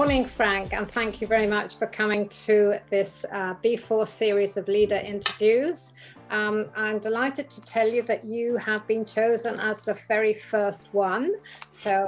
Morning, Frank, and thank you very much for coming to this B4 series of leader interviews. I'm delighted to tell you that you have been chosen as the very first one. So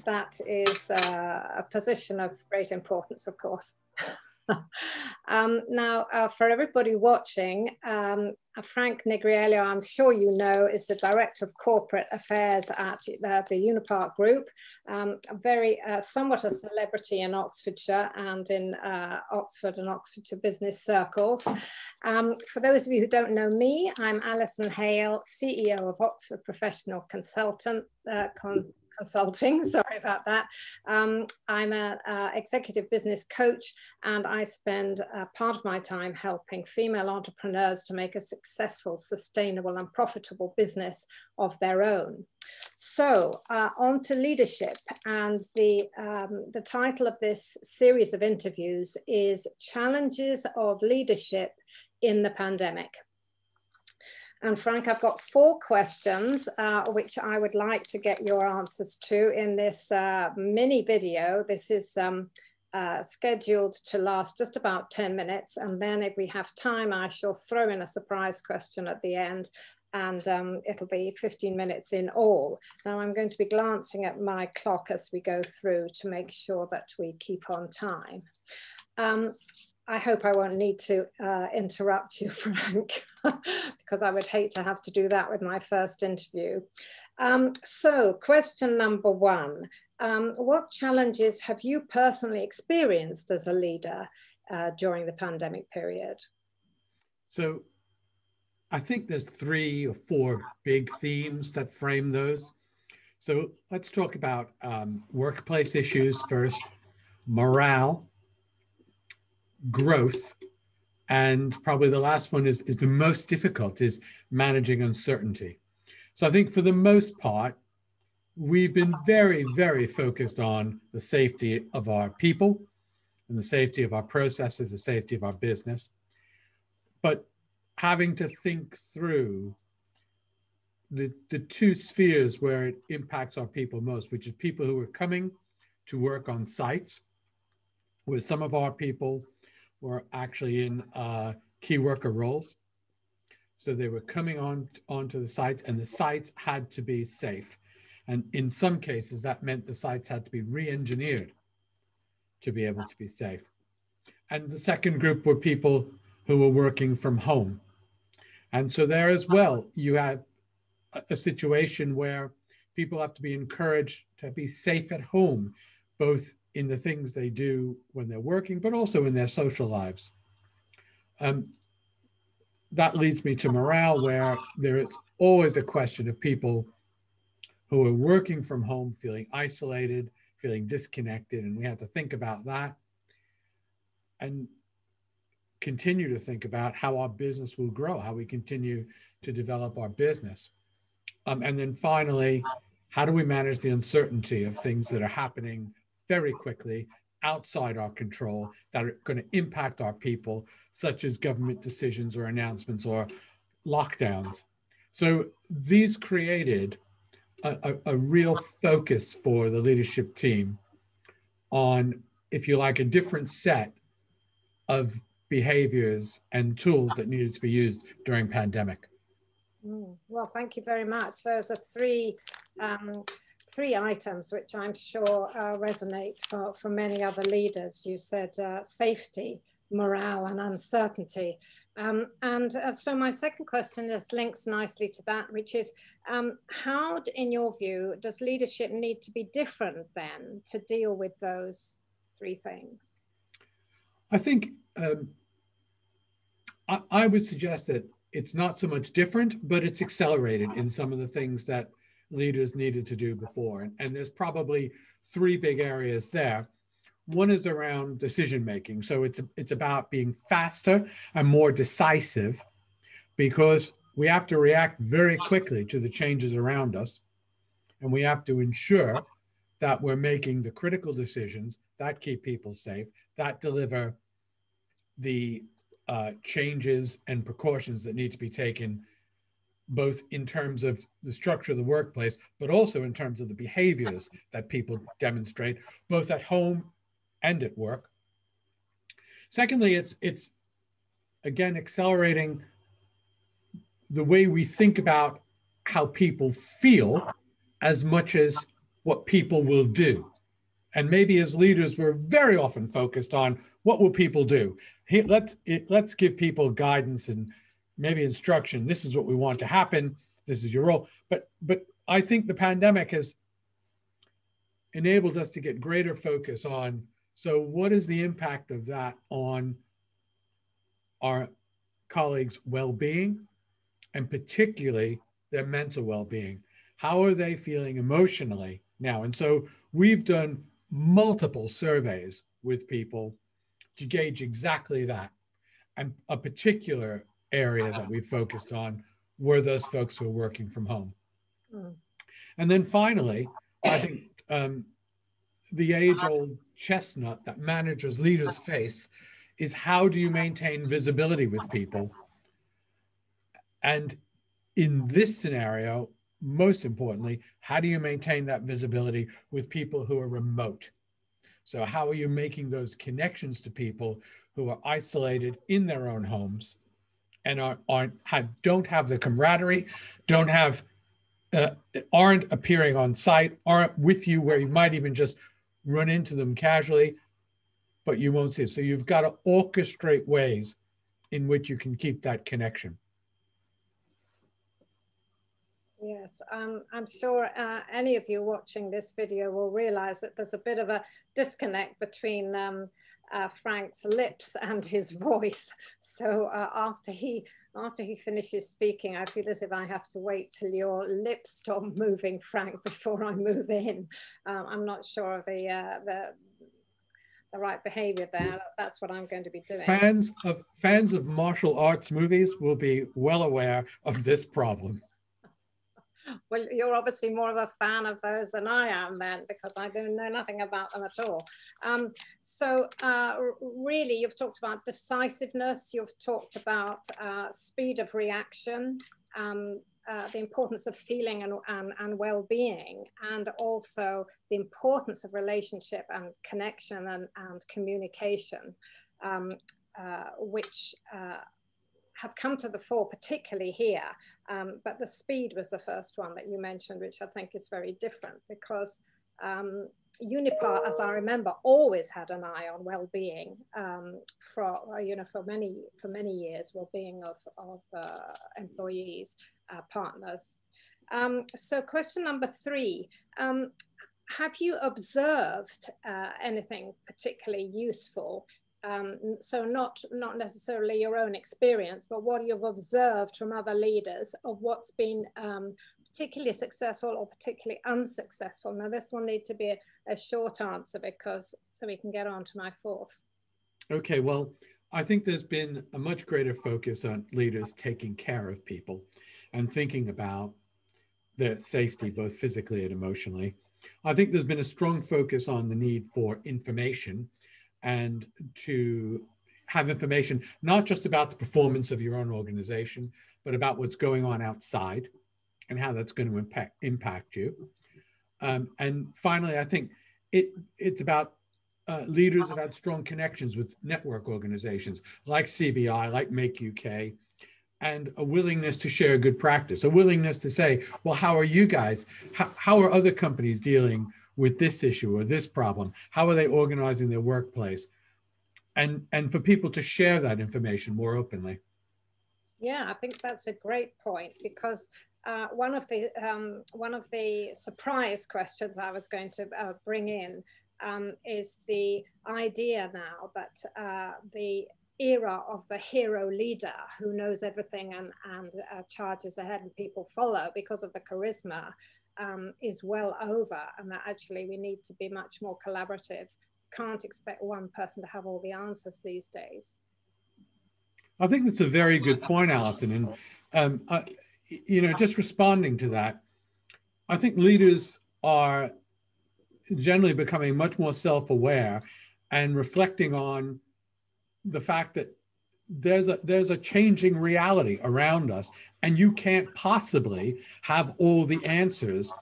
that is a position of great importance, of course. Now, for everybody watching, Frank Nigriello, I'm sure you know, is the Director of Corporate Affairs at the Unipart Group, somewhat a celebrity in Oxfordshire and in Oxford and Oxfordshire business circles. For those of you who don't know me, I'm Alison Haill, CEO of Oxford Professional Consulting, sorry about that. I'm an executive business coach, and I spend part of my time helping female entrepreneurs to make a successful, sustainable and profitable business of their own. So on to leadership, and the title of this series of interviews is Challenges of Leadership in the Pandemic. And Frank, I've got 4 questions, which I would like to get your answers to in this mini video. This is scheduled to last just about 10 minutes. And then if we have time, I shall throw in a surprise question at the end, and it'll be 15 minutes in all. Now I'm going to be glancing at my clock as we go through to make sure that we keep on time. I hope I won't need to interrupt you, Frank, because I would hate to have to do that with my first interview. So question number 1, what challenges have you personally experienced as a leader during the pandemic period? So I think there's 3 or 4 big themes that frame those. So let's talk about workplace issues first, morale, growth, and probably the last one is the most difficult, is managing uncertainty. So I think for the most part, we've been very, very focused on the safety of our people and the safety of our processes, the safety of our business, but having to think through the 2 spheres where it impacts our people most, which is people who are coming to work on sites, where some of our people were actually in key worker roles. So they were coming onto the sites, and the sites had to be safe. And in some cases, that meant the sites had to be re-engineered to be able to be safe. And the second group were people who were working from home. And so there as well, you have a situation where people have to be encouraged to be safe at home, both in the things they do when they're working, but also in their social lives. That leads me to morale, where there is always a question of people who are working from home, feeling isolated, feeling disconnected, and we have to think about that and continue to think about how our business will grow, how we continue to develop our business. And then finally, how do we manage the uncertainty of things that are happening very quickly outside our control that are going to impact our people, such as government decisions or announcements or lockdowns. So these created a real focus for the leadership team on, if you like, a different set of behaviors and tools that needed to be used during pandemic. Well, thank you very much. Those are 3 items which I'm sure resonate for many other leaders. You said safety, morale and uncertainty. So my second question just links nicely to that, which is how, in your view, does leadership need to be different then to deal with those 3 things? I think I would suggest that it's not so much different, but it's accelerated in some of the things that leaders needed to do before. And there's probably 3 big areas there. One is around decision making. So it's about being faster and more decisive, because we have to react very quickly to the changes around us. And we have to ensure that we're making the critical decisions that keep people safe, that deliver the changes and precautions that need to be taken, both in terms of the structure of the workplace, but also in terms of the behaviors that people demonstrate, both at home and at work. Secondly, it's again accelerating the way we think about how people feel as much as what people will do. And maybe as leaders, we're very often focused on what will people do. Let's give people guidance and maybe instruction. This is what we want to happen. This is your role. But I think the pandemic has enabled us to get greater focus on, so what is the impact of that on our colleagues' well-being, and particularly their mental well-being? How are they feeling emotionally now? And so we've done multiple surveys with people to gauge exactly that. And a particular area that we focused on were those folks who are working from home. Mm. And then finally, I think the age-old chestnut that managers, leaders face is, how do you maintain visibility with people? And in this scenario, most importantly, how do you maintain that visibility with people who are remote? So how are you making those connections to people who are isolated in their own homes and don't have the camaraderie, aren't appearing on site, aren't with you, where you might even just run into them casually, but you won't see it. So you've got to orchestrate ways in which you can keep that connection. Yes, I'm sure any of you watching this video will realize that there's a bit of a disconnect between Frank's lips and his voice. So after he finishes speaking, I feel as if I have to wait till your lips stop moving, Frank, before I move in. I'm not sure of the right behavior there. That's what I'm going to be doing. Fans of martial arts movies will be well aware of this problem. Well, you're obviously more of a fan of those than I am then, because I don't know nothing about them at all. Really, you've talked about decisiveness, you've talked about speed of reaction, the importance of feeling and well-being, and also the importance of relationship and connection and communication, which have come to the fore, particularly here. But the speed was the first one that you mentioned, which I think is very different, because Unipart, as I remember, always had an eye on well-being for many years, well-being of employees, partners. So question number 3, have you observed anything particularly useful? So not necessarily your own experience, but what you've observed from other leaders of what's been particularly successful or particularly unsuccessful. Now this will need to be a short answer, because so we can get on to my 4th. Okay, well, I think there's been a much greater focus on leaders taking care of people and thinking about their safety, both physically and emotionally. I think there's been a strong focus on the need for information, and to have information, not just about the performance of your own organization, but about what's going on outside and how that's going to impact you. And finally, I think it's about leaders have had strong connections with network organizations like CBI, like Make UK, and a willingness to share good practice, a willingness to say, well, how are you guys, how are other companies dealing with this issue or this problem? How are they organizing their workplace? And for people to share that information more openly. Yeah, I think that's a great point, because one of the surprise questions I was going to bring in is the idea now that the era of the hero leader who knows everything and charges ahead and people follow because of the charisma is well over, and that actually we need to be much more collaborative. Can't expect one person to have all the answers these days. I think that's a very good point, Alison. And just responding to that, I think leaders are generally becoming much more self-aware and reflecting on the fact that there's a changing reality around us, and you can't possibly have all the answers.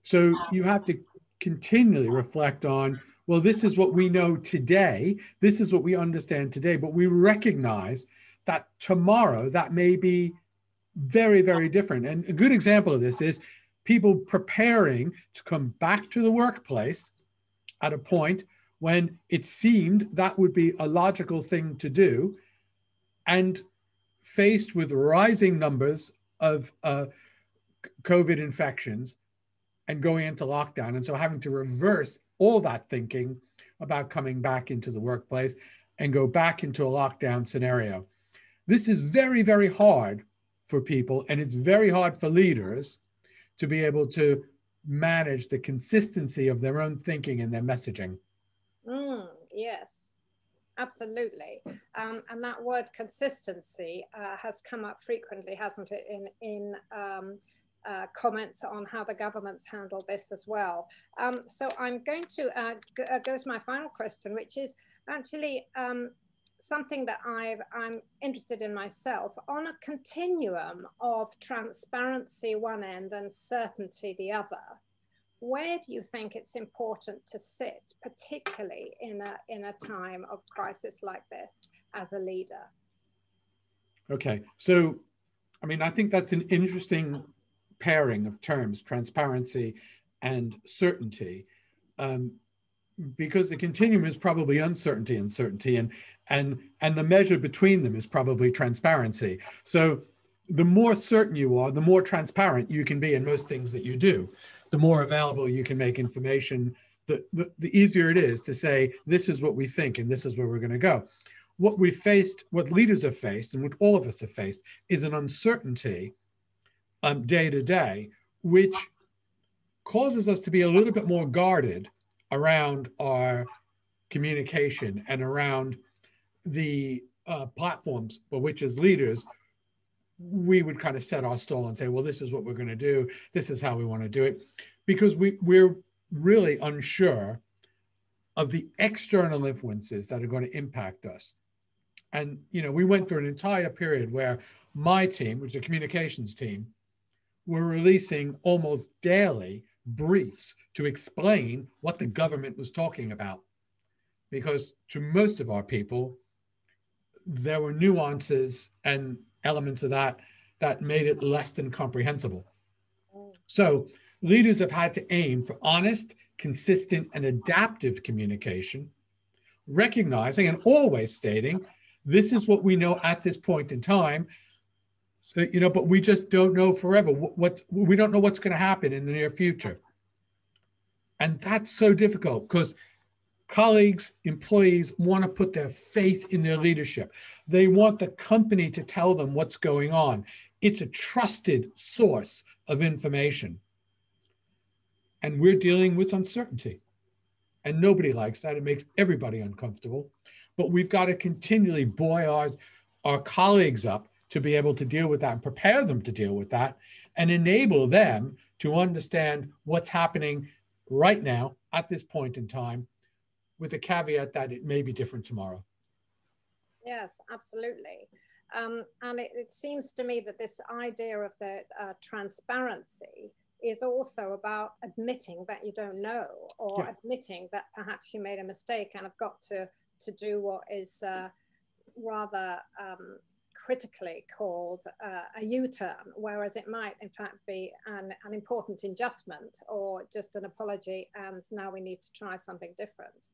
So you have to continually reflect on well, this is what we know today, this is what we understand today, but we recognize that tomorrow that may be very, very different. And a good example of this is people preparing to come back to the workplace at a point when it seemed that would be a logical thing to do, and faced with rising numbers of COVID infections and going into lockdown. And so having to reverse all that thinking about coming back into the workplace and go back into a lockdown scenario. This is very, very hard for people, and it's very hard for leaders to be able to manage the consistency of their own thinking and their messaging. Yes, absolutely. And that word consistency has come up frequently, hasn't it, in comments on how the governments handle this as well. So I'm going to go to my final question, which is actually something that I'm interested in myself. On a continuum of transparency one end and certainty the other, where do you think it's important to sit, particularly in a time of crisis like this, as a leader? Okay, so I mean, I think that's an interesting pairing of terms, transparency and certainty, because the continuum is probably uncertainty and certainty, and the measure between them is probably transparency. So the more certain you are, the more transparent you can be in most things that you do. The more available you can make information, the easier it is to say, this is what we think and this is where we're going to go. What we faced, what leaders have faced, and what all of us have faced, is an uncertainty day to day, which causes us to be a little bit more guarded around our communication and around the platforms for which, as leaders, we would kind of set our stall and say, well, this is what we're going to do. This is how we want to do it, because we're really unsure of the external influences that are going to impact us. And, you know, we went through an entire period where my team, which is a communications team, were releasing almost daily briefs to explain what the government was talking about. Because to most of our people, there were nuances and elements of that made it less than comprehensible. So leaders have had to aim for honest, consistent, and adaptive communication, recognizing and always stating, this is what we know at this point in time. So, you know, but we just don't know forever. We don't know what's going to happen in the near future. And that's so difficult because colleagues, employees want to put their faith in their leadership. They want the company to tell them what's going on. It's a trusted source of information. And we're dealing with uncertainty. And nobody likes that. It makes everybody uncomfortable. But we've got to continually buoy our colleagues up to be able to deal with that and prepare them to deal with that and enable them to understand what's happening right now at this point in time, with a caveat that it may be different tomorrow. Yes, absolutely. And it seems to me that this idea of the transparency is also about admitting that you don't know, or admitting that perhaps you made a mistake and have got to do what is rather critically called a U-turn, whereas it might in fact be an important adjustment or just an apology, and now we need to try something different.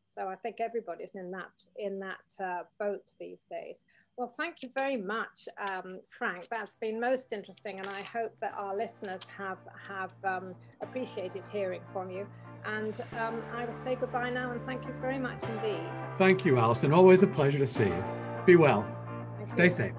So I think everybody's in that boat these days. Well, thank you very much, Frank. That's been most interesting, and I hope that our listeners have appreciated hearing from you. And I will say goodbye now, and thank you very much indeed. Thank you, Alison. Always a pleasure to see you. Be well. Stay safe.